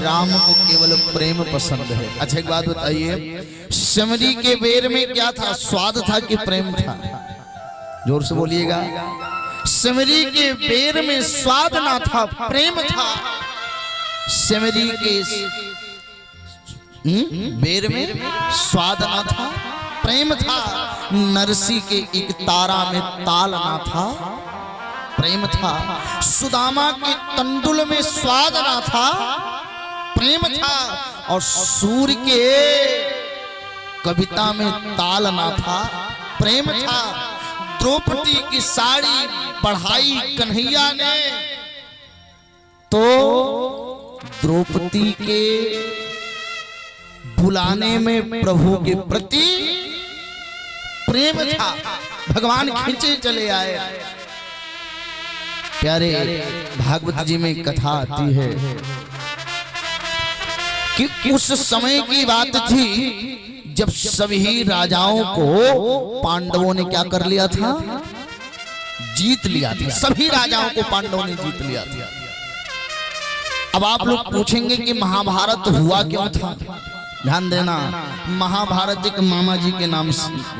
राम को केवल प्रेम पसंद है। अच्छा एक बात बताइए, सिमरी के बेर में क्या था, स्वाद था कि प्रेम था? जोर से बोलिएगा। सिमरी के बेर में स्वाद ना था, प्रेम था। सिमरी के बेर में स्वाद ना था, प्रेम था। नरसी के एक तारा में ताल ना था, प्रेम था। सुदामा के तंडुल में स्वाद ना था, प्रेम था। और सूर्य के कविता में ताल ना था, प्रेम था। द्रौपदी की साड़ी बढ़ाई कन्हैया ने तो द्रौपदी के बुलाने में प्रभु के प्रति प्रेम था। भगवान खींचे चले आए। प्यारे भागवत जी में कथा आती है कि उस समय की बात थी जब सभी राजाओं को पांडवों ने क्या कर लिया था, जीत लिया था। सभी राजाओं को पांडवों ने जीत लिया था। अब आप लोग पूछेंगे कि महाभारत हुआ क्यों था? ध्यान देना, महाभारत एक मामा जी के नाम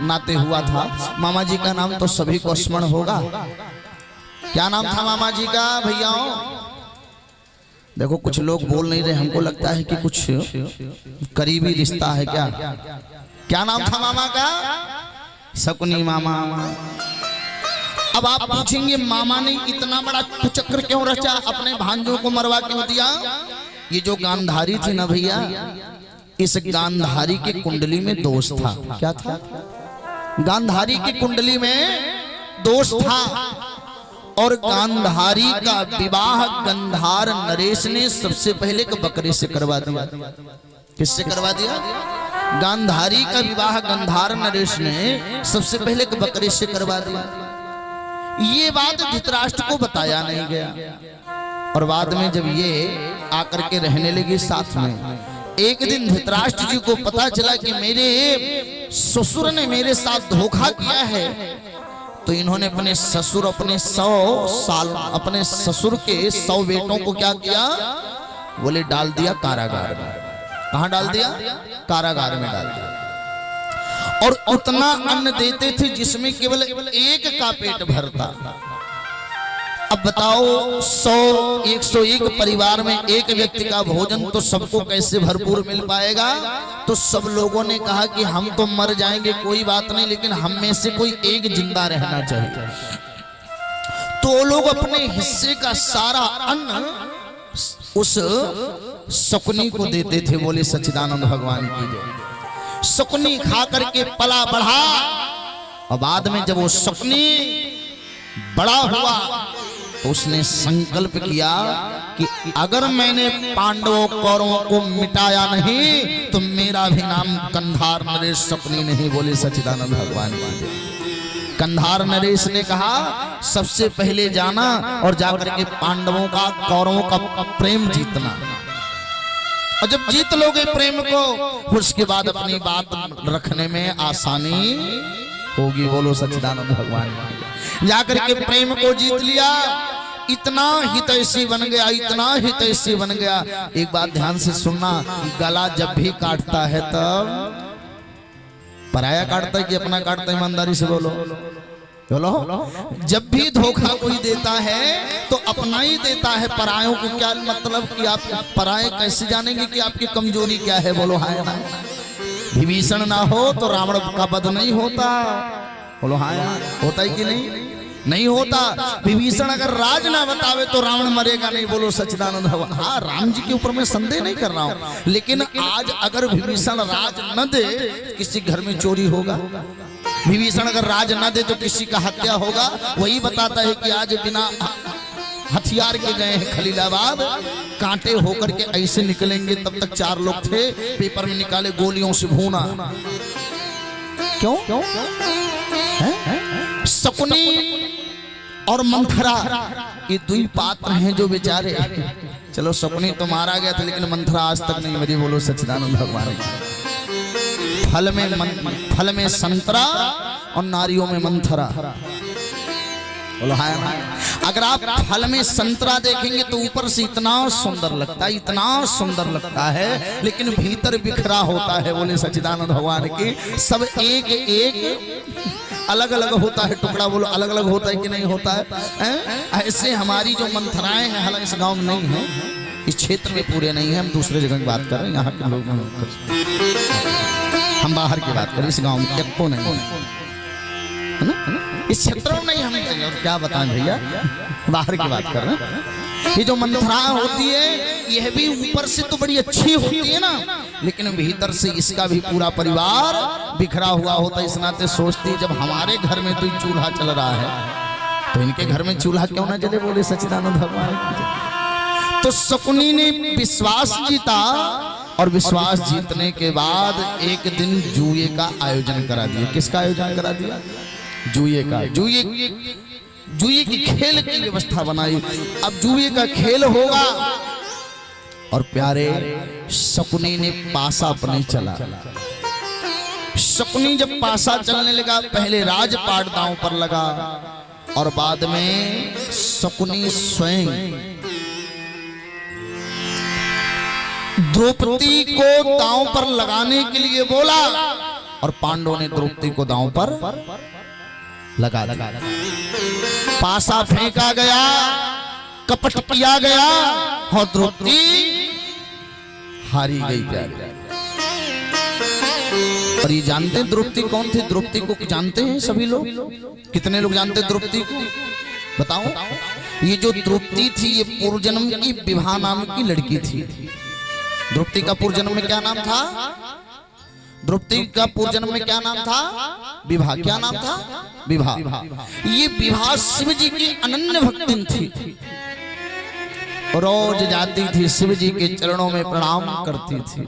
नाते हुआ था। मामा जी का नाम तो सभी को स्मरण होगा। क्या नाम था मामा जी का भैया? देखो कुछ लोग बोल नहीं रहे, हमको लगता है कि कुछ करीबी रिश्ता है क्या? क्या नाम था मामा का? शकुनी मामा। अब आप पूछेंगे मामा ने इतना बड़ा कुचक्र क्यों रचा, अपने भांजों को मरवा क्यों दिया? ये जो गांधारी थी ना भैया, इस गांधारी की कुंडली में दोष था। क्या था? गांधारी की कुंडली में दोष था। और गांधारी का विवाह गंधार नरेश ने सबसे पहले बकरे से करवा दिया। किससे करवा दिया? गांधारी का विवाह गंधार नरेश ने सबसे पहले बकरे से करवा दिया। ये बात धृतराष्ट्र को बताया नहीं गया। और बाद में जब ये आकर के रहने लगे साथ में, एक दिन धृतराष्ट्र जी को पता चला कि मेरे ससुर ने मेरे साथ धोखा किया है, तो इन्होंने अपने ससुर अपने 100 बेटों को क्या किया? बोले डाल दिया कारागार में। कहां डाल दिया? कारागार में डाल दिया। और उतना अन्न देते थे जिसमें केवल एक का पेट भरता। अब बताओ 101 परिवार में एक व्यक्ति का भोजन तो सबको कैसे भरपूर मिल पाएगा? तो सब लोगों ने कहा कि हम तो मर जाएंगे कोई बात नहीं, लेकिन हम में से कोई एक जिंदा रहना चाहिए। तो लोग अपने हिस्से का सारा अन्न उस शकुनी को देते थे। बोले सच्चिदानंद भगवान की जय। शकुनी खा करके पला बढ़ा। और बाद में जब वो शकुनी बड़ा हुआ तो उसने संकल्प किया कि अगर मैंने पांडवों कौरवों को मिटाया नहीं तो मेरा भी नाम कंधार नरेश शकुनी नहीं। बोले सच्चिदानंद भगवान की। कंधार नरेश ने कहा सबसे पहले जाना और जाकर के पांडवों का कौरवों का प्रेम जीतना। और जब जीत लोगे प्रेम को, उसके बाद अपनी बात रखने में आसानी होगी। बोलो सच्चिदानंद भगवान। जाकर के प्रेम को जीत लिया। इतना हितैषी बन गया, इतना हितैषी बन गया। एक बात ध्यान से सुनना, गला जब भी काटता है तब पराया काटता है कि अपना काटता है? ईमानदारी से बोलो बोलो। जब भी धोखा कोई देता है तो अपना ही देता है, परायों को क्या मतलब कि आप पराये कैसे जानेंगे कि आपकी कमजोरी क्या है? बोलो हाय हाय। विभीषण ना हो तो रावण का वध नहीं होता। बोलो हाय हाय। होता है कि नहीं? नहीं होता। विभीषण अगर राज ना बतावे तो रावण मरेगा नहीं। बोलो सच्चिदानंद भगवान। हाँ, राम जी के ऊपर मैं संदेह नहीं कर रहा हूँ, लेकिन आज अगर विभीषण राज न दे किसी घर में चोरी होगा। विभीषण अगर राज न दे तो किसी का हत्या होगा। वही बताता है कि आज बिना हथियार के गए हैं खलीलाबाद, कांटे होकर के ऐसे निकलेंगे। तब तक 4 लोग थे, पेपर में निकाले गोलियों से भूना। क्यों? शकुनी और मंथरा ये 2 पात्र हैं जो बेचारे, चलो शकुनी तो मारा गया था लेकिन मंथरा आज तक नहीं मरी। बोलो सच्चिदानंद भगवान। फल में संतरा और नारियों में मंथरा। बोलो हाय हाय। अगर आप फल में संतरा देखेंगे तो ऊपर से इतना सुंदर लगता है, इतना सुंदर लगता है, लेकिन भीतर बिखरा होता है। बोले सच्चिदानंद भगवान की सब एक एक अलग अलग होता है टुकड़ा। बोलो अलग अलग होता है कि नहीं होता है? ऐसे हमारी जो मंथराएं हैं, हालांकि इस गांव में नहीं है, इस क्षेत्र में पूरे नहीं है, हम दूसरे जगह की बात कर रहे हैं, यहाँ के लोग हम बाहर की बात करें, इस गांव में क्यों नहीं है ना, इस क्षेत्र में नहीं। हम और क्या बताएं भैया, बाहर की बात कर रहे हैं। ये जो मंथरा होती है, यह भी ऊपर से तो बड़ी अच्छी होती है ना, लेकिन भीतर से इसका भी पूरा परिवार बिखरा हुआ होता है। इस नाते सोचती जब हमारे घर में तो चूल्हा चल रहा है, तो इनके घर में चूल्हा क्यों ना जले। बोले सच्चिदानंद भगवान। तो शकुनी ने विश्वास जीता, और विश्वास जीतने के बाद एक दिन जुए का आयोजन करा दिया। किसका आयोजन करा दिया? जुए का। जुए की खेल की व्यवस्था बनाई। अब जुए का खेल होगा, और प्यारे शकुनी ने पासा अपने चला। शकुनी जब पासा चलने लगा, पहले राजपाट दांव पर लगा, और बाद में शकुनी स्वयं द्रौपदी को दांव पर लगाने के लिए बोला, और पांडवों ने द्रौपदी को दांव पर लगा दिया। पासा फेंका गया, कपट किया गया, और द्रौपदी हारी गई प्यारे। और ये जानते हैं द्रौपदी कौन थी? द्रौपदी को जानते हैं सभी लोग? कितने लोग जानते हैं द्रौपदी को? बताओ। ये जो द्रौपदी थी, ये पूर्व जन्म की विभा नाम की लड़की थी। द्रौपदी का पूर्व जन्म में क्या नाम था? द्रौपदी का पूर्व जन्म में क्या नाम था? विभा। क्या नाम था? विभा। ये विभा शिव जी की अनन्य भक्तिन थी। रोज जाती थी शिव जी के चरणों में प्रणाम करती थी,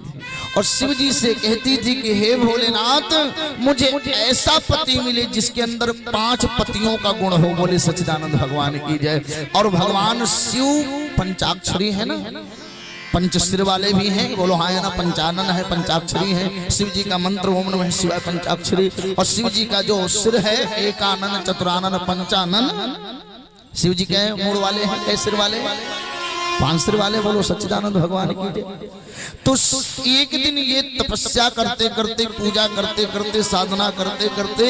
और शिव जी से कहती थी कि हे भोलेनाथ, मुझे ऐसा पति मिले जिसके अंदर 5 पतियों का गुण हो। बोले सच्चिदानंद भगवान की जय। और भगवान शिव पंचाक्षरी है ना, पंच सिर वाले भी हैं। बोलो हाँ ना, पंचानन है, पंचाक्षरी है। शिव जी का मंत्र ओम नमः शिवाय पंचाक्षरी, और शिव जी का जो सिर है एकानन चतुरानन पंचानन। शिव जी के मूड वाले हैं, कैसे सिर वाले? 5 सिर वाले। बोलो सच्चिदानंद भगवान की जय। तो एक दिन ये तपस्या करते करते, पूजा करते करते, साधना करते करते,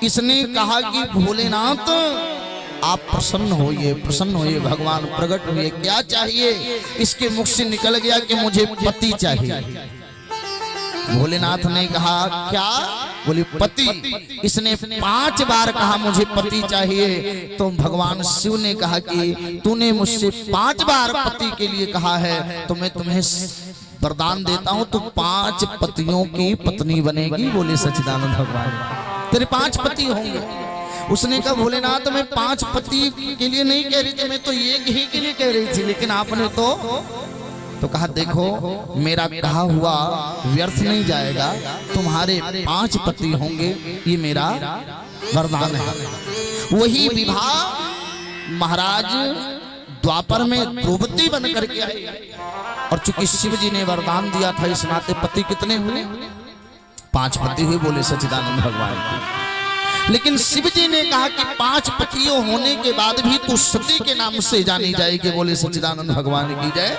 इसने कहा कि भोलेनाथ आप प्रसन्न होइए, भगवान प्रकट हुए, क्या चाहिए? इसके मुख से निकल गया कि मुझे पति चाहिए। भोलेनाथ ने कहा क्या? बोली पति। इसने 5 बार कहा मुझे पति चाहिए। तो भगवान शिव ने कहा कि तूने मुझसे 5 बार पति के लिए कहा है, तो मैं तुम्हें वरदान देता हूं, तू 5 पतियों की पत्नी बनेगी। बोले सच्चिदानंद भगवान, तेरे 5 पति होंगे। उसने कहा भोलेनाथ, मैं 5 पति के लिए नहीं कह रही थी, मैं तो एक ही के लिए कह रही थी, लेकिन आपने तो कहा देखो मेरा कहा हुआ व्यर्थ नहीं जाएगा, तुम्हारे 5 पति होंगे, ये मेरा वरदान है। वही विभा महाराज द्वापर में द्रौपदी बन करके आई, और चूंकि शिव जी ने वरदान दिया था, इस नाते पति कितने हुए? 5 पति हुए। बोले सच्चिदानंद भगवान की। लेकिन शिव जी ने कहा कि 5 पतियों होने के बाद भी तू सती के नाम से जानी जाएगी। बोले सच्चिदानंद भगवान की जय।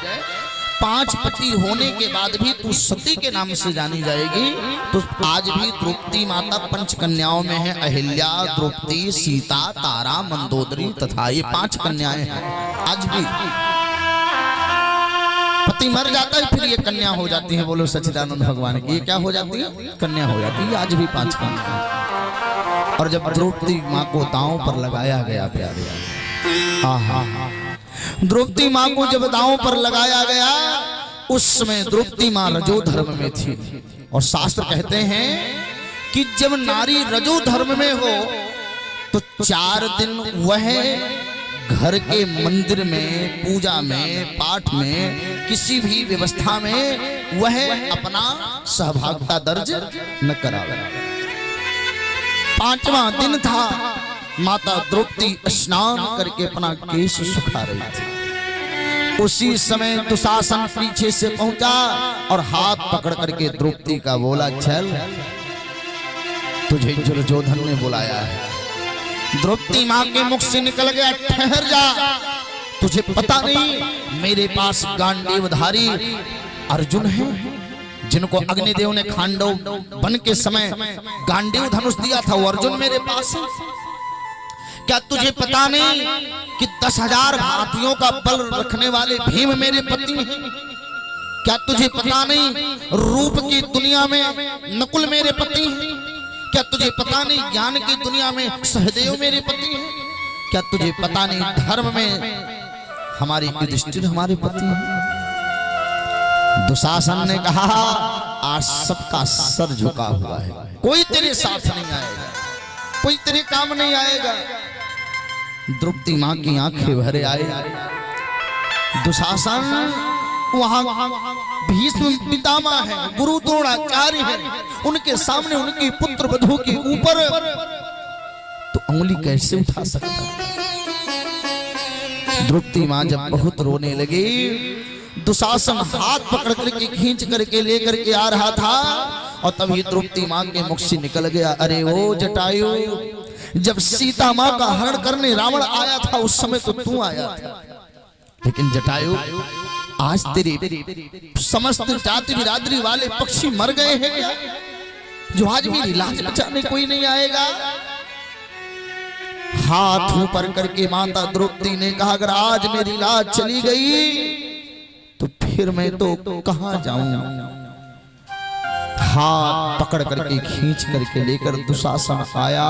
5 पति होने के बाद भी तू सती के नाम से जानी जाएगी। तो आज भी द्रौपदी माता 5 कन्याओं में है, अहिल्या, द्रौपदी, सीता, तारा, मंदोदरी तथा ये 5 कन्याएं हैं। आज भी पति मर जाता है, फिर ये कन्या हो जाती है। बोलो सच्चिदानंद भगवान की। ये क्या हो जाती है? कन्या हो जाती है। आज भी 5 कन्या। और जब द्रौपदी माँ को दांव पर लगाया गया प्यारे, द्रौपदी माँ को जब दांव पर लगाया गया, उस समय द्रौपदी माँ रजो धर्म में थी। और शास्त्र कहते हैं कि जब नारी रजो धर्म में हो तो 4 दिन वह घर के मंदिर में, पूजा में, पाठ में, किसी भी व्यवस्था में वह अपना सहभागिता दर्ज न करावे। 5वां दिन था, माता द्रौपदी स्नान करके अपना केश सुखा रही थी। उसी समय दुशासन पीछे से पहुंचा और हाथ पकड़ करके द्रौपदी का बोला, चल तुझे दुर्योधन ने बुलाया है। द्रौपदी मां के मुख से निकल गया, ठहर जा, तुझे पता नहीं मेरे पास गांडीवधारी अर्जुन है, जिनको अग्निदेव ने खांडव वन के समय गांडीव धनुष दिया था, वो अर्जुन मेरे पास है। क्या तुझे पता नहीं कि 10,000 हाथियों का बल रखने वाले भीम मेरे पति हैं? क्या तुझे पता नहीं रूप की दुनिया में नकुल मेरे पति हैं? क्या तुझे पता नहीं ज्ञान की दुनिया में सहदेव मेरे पति हैं? क्या तुझे पता नहीं धर्म में हमारे युधिष्ठिर हमारे पति हैं? दुशासन ने कहा, आज सबका सर झुका हुआ है, कोई तेरे साथ नहीं आएगा, कोई तेरे काम नहीं आएगा। द्रौपदी मां की आंखें भरे आए। दुशासन वहां भीष्म पितामह है, गुरु द्रोणाचार्य है, उनके सामने उनकी पुत्र वधू के ऊपर तो उंगली कैसे उठा सकता? द्रौपदी मां जब बहुत रोने लगी, दुशासन हाथ पकड़ करके खींच करके लेकर के आ रहा था, और तभी द्रौपदी मां के मुख से निकल गया, अरे ओ जटायु, जब सीता मां का हरण करने रावण आया था उस समय तो तू आया था, लेकिन जटायु आज तेरे समस्त जाति बिरादरी वाले पक्षी मर गए हैं क्या, जो आज मेरी लाज बचाने कोई नहीं आएगा? हाथ ऊपर करके माता द्रौपदी ने कहा, अगर आज मेरी लाज चली गई तो फिर मैं तो कहां जाऊं? हाथ पकड़ करके खींच करके लेकर दुशासन आया,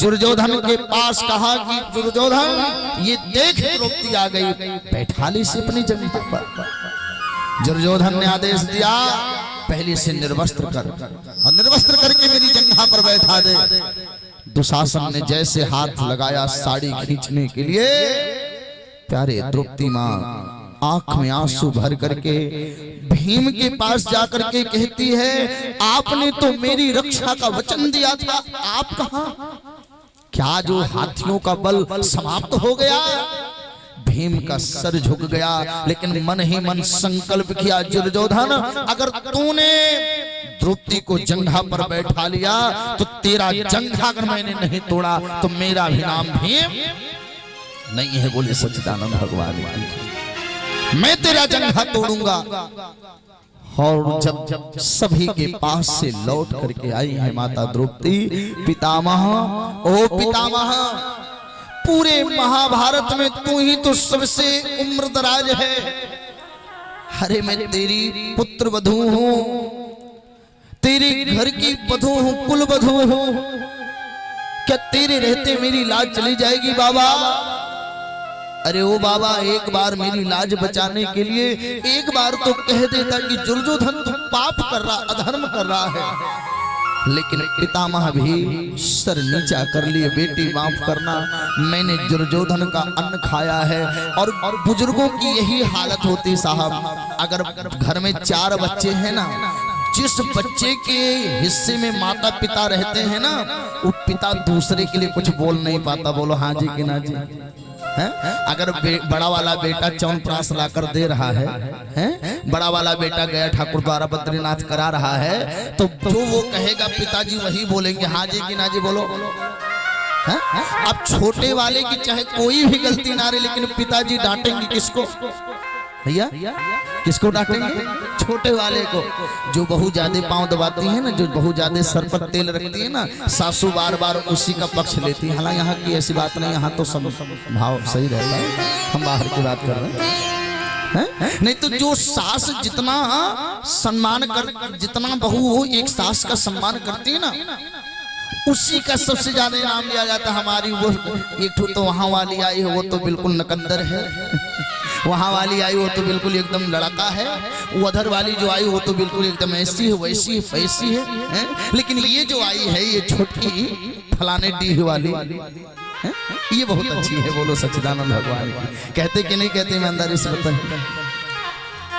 दुर्योधन के पास कहा कि दुर्योधन ये देख द्रौपदी आ गई, बैठा ले इसे अपनी जगह पर। दुर्योधन ने आदेश दिया, पहले से निर्वस्त्र कर, और निर्वस्त्र करके मेरी जंघा पर बैठा दे। दुशासन ने जैसे हाथ लगाया साड़ी खींचने के लिए, प्यारे द्रौपदी मां आंख में आंसू भर करके भीम के पास जाकर के कहती है, आपने तो मेरी रक्षा का वचन दिया था, आप कहां? क्या जो हाथियों का बल समाप्त हो गया? भीम का सर झुक गया, लेकिन मन ही मन संकल्प किया, दुर्योधन अगर तूने द्रौपदी को जंघा पर बैठा लिया तो तेरा जंघा अगर मैंने नहीं तोड़ा तो मेरा भी नाम भीम नहीं है। बोले सच्चिदानंद भगवान, मैं तेरा जंघा तोड़ूंगा। और जब सभी के पास से लौट करके आई है माता द्रौपदी, पितामह, ओ पितामह, पूरे महाभारत में तू ही तो सबसे उम्रदराज है। अरे मैं तेरी पुत्र वधू हूं, तेरे घर की वधू हूं, कुल वधू हूं, क्या तेरे रहते मेरी लाज चली जाएगी बाबा? अरे ओ बाबा, एक बार मेरी लाज बचाने के लिए एक बार तो कह देता कि दुर्योधन तो पाप कर रहा, अधर्म कर रहा है, लेकिन पितामह भी सर नीचा कर लिए, बेटी माफ करना, मैंने दुर्योधन का अन्न खाया है। और बुजुर्गों की यही हालत होती साहब, अगर घर में 4 बच्चे हैं ना, जिस बच्चे के हिस्से में माता पिता रहते हैं ना, वो पिता दूसरे के लिए कुछ बोल नहीं पाता। बोलो हाँ जी कि ना जी? है? अगर बड़ा वाला बेटा च्यवनप्राश लाकर दे रहा है? बड़ा वाला बेटा गया ठाकुर द्वारा बद्रीनाथ करा रहा है, तो जो वो कहेगा पिताजी वही बोलेंगे, हाँ जी कि ना जी? बोलो है? अब छोटे वाले की चाहे कोई भी गलती ना रहे, लेकिन पिताजी डांटेंगे किसको भैया? किसको डांटेंगे? छोटे वाले को। जो बहुत ज्यादा पांव दबाती है ना, जो बहुत ज्यादा सर पर तेल रखती है ना, सासू बार बार उसी का पक्ष लेती है। हालांकि यहाँ की ऐसी बात नहीं, यहाँ तो सब भाव सही रहता है, हम बाहर की बात कर रहे हैं। नहीं तो जो सास जितना सम्मान कर, जितना बहू एक सास का सम्मान करती है ना, उसी का सबसे ज्यादा इनाम लिया जाता है। हमारी वो एक तो वहां वाली आई है, वो तो बिल्कुल नकंदर है, वहां वाली आई वो तो बिल्कुल एकदम लड़का है, उधर वाली जो आई वो तो बिल्कुल एकदम ऐसी है, वैसी है, वैसी है? लेकिन ये जो आई है, ये छोटी फलाने डीह वाली है, ये बहुत अच्छी है। बोलो सच्चिदानंद भगवान। कहते कि नहीं कहते? ईमानदारी से बताइए।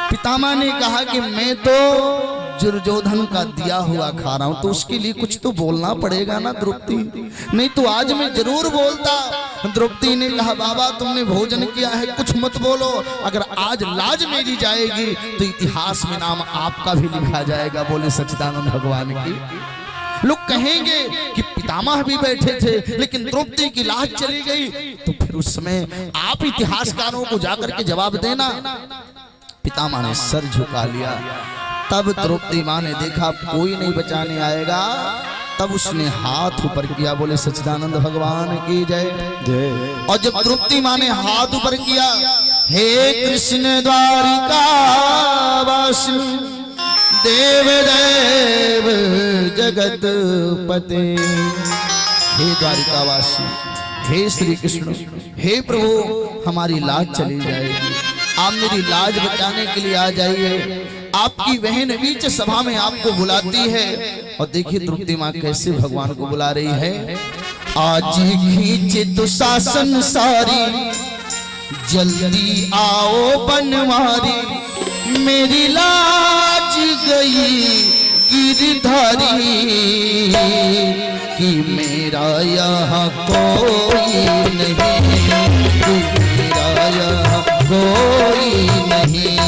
पितामह ने कहा कि मैं तो दुर्योधन का दिया हुआ खा रहा हूं, तो उसके लिए कुछ तो बोलना पड़ेगा ना द्रौपदी, नहीं तो आज मैं जरूर बोलता। द्रौपदी ने कहा, बाबा तुमने भोजन किया है, कुछ मत बोलो, अगर आज लाज मेरी जाएगी तो इतिहास में नाम आपका भी लिखा जाएगा। बोले सच्चिदानंद भगवान की। लोग कहेंगे कि पितामह भी बैठे थे, लेकिन द्रौपदी की लाज चली गई। तो फिर उस समय आप इतिहासकारों को जाकर के जवाब देना। पितामह ने सर झुका लिया। तब द्रौपदी माँ ने देखा कोई नहीं बचाने आएगा, तब उसने हाथ ऊपर किया, बोले सच्चिदानंद भगवान की जय जय। और जब द्रौपदी माँ ने हाथ ऊपर किया, हे कृष्ण द्वारिका वासी देव देव जगत पते, हे द्वारिकावासी, हे श्री कृष्ण, हे प्रभु हमारी लाज चली जाएगी, आप मेरी लाज बचाने के लिए आ जाइए। आपकी बहन बीच सभा में आपको बुलाती है। और देखिए द्रौपदी माँ कैसे भगवान को बुला रही है। आज खींचे दुशासन सारी, जल्दी आओ बनवारी, मेरी लाज गई गिरधारी, कि मेरा यहाँ कोई नहीं, कि मेरा यहाँ कोई नहीं।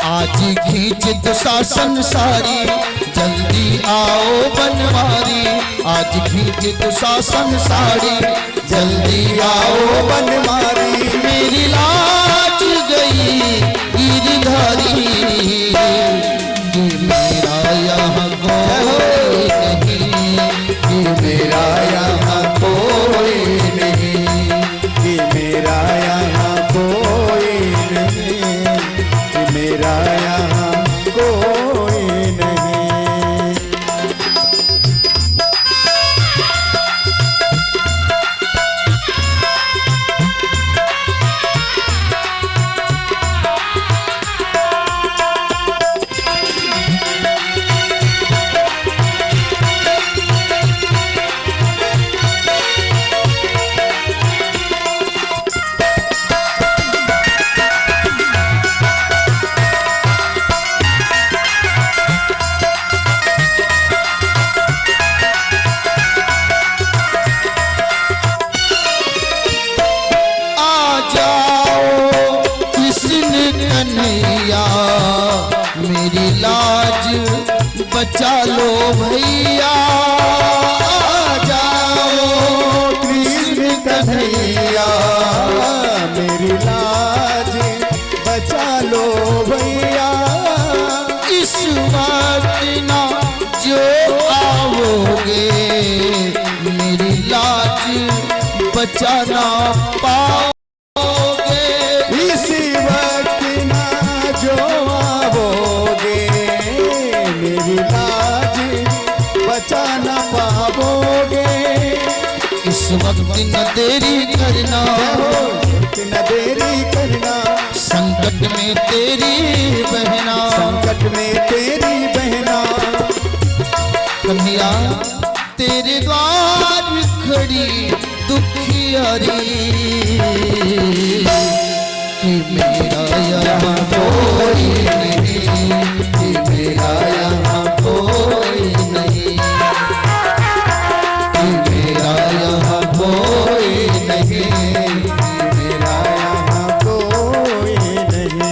आज खींच दुशासन सारी, जल्दी आओ बनवारी, आज खींच दुशासन सारी, जल्दी आओ बनवारी, मेरी लाज गई गिरधारी, कि मेरा यहाँ कोई नहीं, कि मेरा यहाँ कोई नहीं, कि मेरा यहाँ कोई नहीं, कि मेरा यहाँ कोई नहीं। मेरी लाज बचा लो भैया, जाओ कृष्ण कन्हैया, मेरी लाज बचा लो भैया, इस वक्त ना जो आओगे, मेरी लाज बचाना पाओगे, इसी वक्त ना जो आओगे, मेरी लाज बचाना पाओगे, इस वक्त न देरी करना, न देरी करना, संकट में तेरी बहना, संकट में तेरी बहना, कन्हैया तेरे द्वार खड़ी दुखियारी, कि मेरा यहाँ कोई नहीं, कि मेरा यहाँ कोई नहीं, कि मेरा यहाँ कोई नहीं, कि मेरा यहाँ कोई नहीं।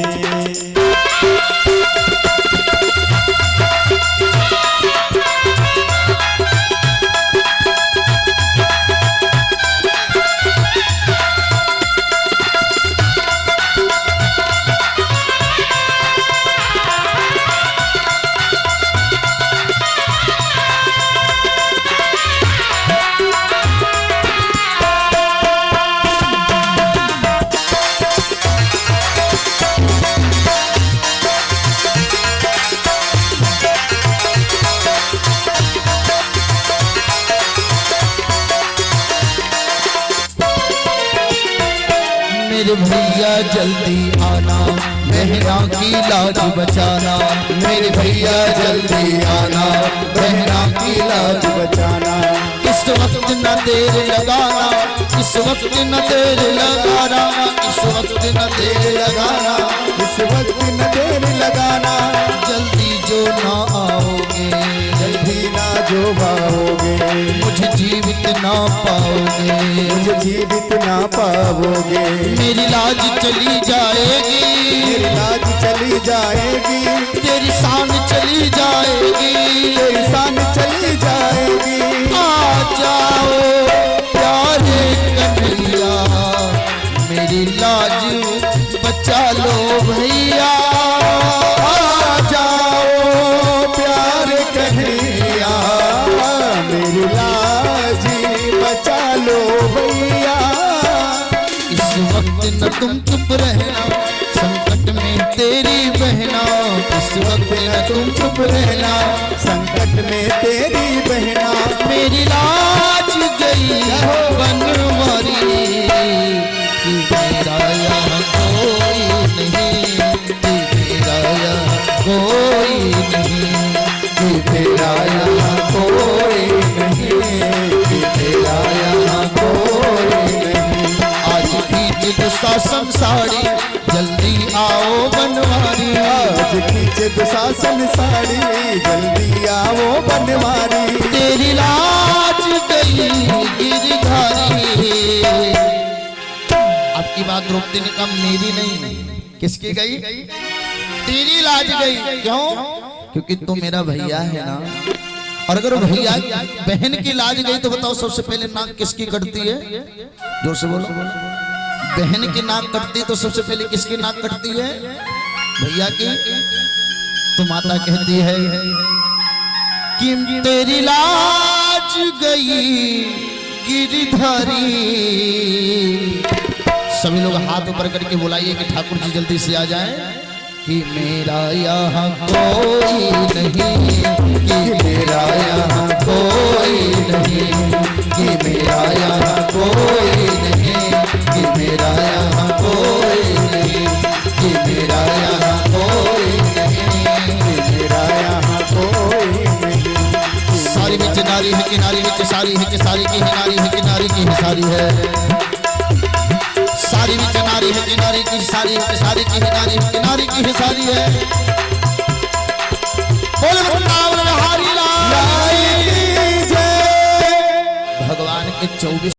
मेरे भैया जल्दी आना, बहना की लाज बचाना, मेरे भैया जल्दी आना, बहना की लाज बचाना, इस वक्त न देर लगाना, इस वक्त न देर लगाना, इस वक्त न देर लगाना, इस वक्त न देर लगाना, जल्दी जो ना आओगे, जल्दी ना जो भाओगे, मुझे जीवित ना पाओगे, मुझे जीवित ना पाओगे। मेरी लाज चली जाएगी, मेरी लाज चली जाएगी, तेरी शान चली जाएगी, तेरी शान चली जाएगी। आ जाओ प्यारे कन्हैया, मेरी लाज बचा लो भैया। आ जाओ प्यारे कन्हैया, मेरी लाज बचा लो भैया। इस वक्त न तुम चुप रहना, संकट में तेरी बहना। इस वक्त न तुम चुप रहना, संकट में तेरी बहना। मेरी लाज गई बनवारी, कि मेरा यहाँ कोई नहीं, कि मेरा यहाँ कोई नहीं, कि तेरा यहाँ कोई नहीं, कि तेरा यहाँ कोई नहीं। आज खींच दुशासन साड़ी, जल्दी आओ बनवारी। आज खींचे दुशासन साड़ी, जल्दी आओ बनवारी। तेरी लाज गई गिरधारी। आपकी बात द्रौपदी ने कहा मेरी नहीं, किसकी गई? तेरी लाज गई। क्यों? क्योंकि तू मेरा भैया है ना। और अगर भैया बहन की लाज गई तो बताओ सबसे पहले नाक किसकी कटती है? जोर से बोलो। बहन की नाक कटती तो सबसे पहले किसकी नाक कटती है? भैया की। तो माता कहती है कि तेरी लाज गई गिरधारी। सभी लोग हाथ ऊपर करके बुलाइए कि ठाकुर जी जल्दी से आ जाएं। कि मेरा यहाँ कोई नहीं, कि मेरा यहाँ कोई नहीं, कि मेरा यहाँ कोई नहीं, कि मेरा यहाँ कोई नहीं, कि मेरा यहाँ कोई नहीं, कि मेरा यहाँ कोई नहीं। सारी बिच नारी है कि नारी बिच सारी है कि सारी की है नारी है कि नारी की है सारी है। सारी बिच नारी है कि नारी की सारी है कि सारी की है नारी है कि नारी की है सारी है। बोल वृंदावन बिहारी लाल की जय। भगवान के 24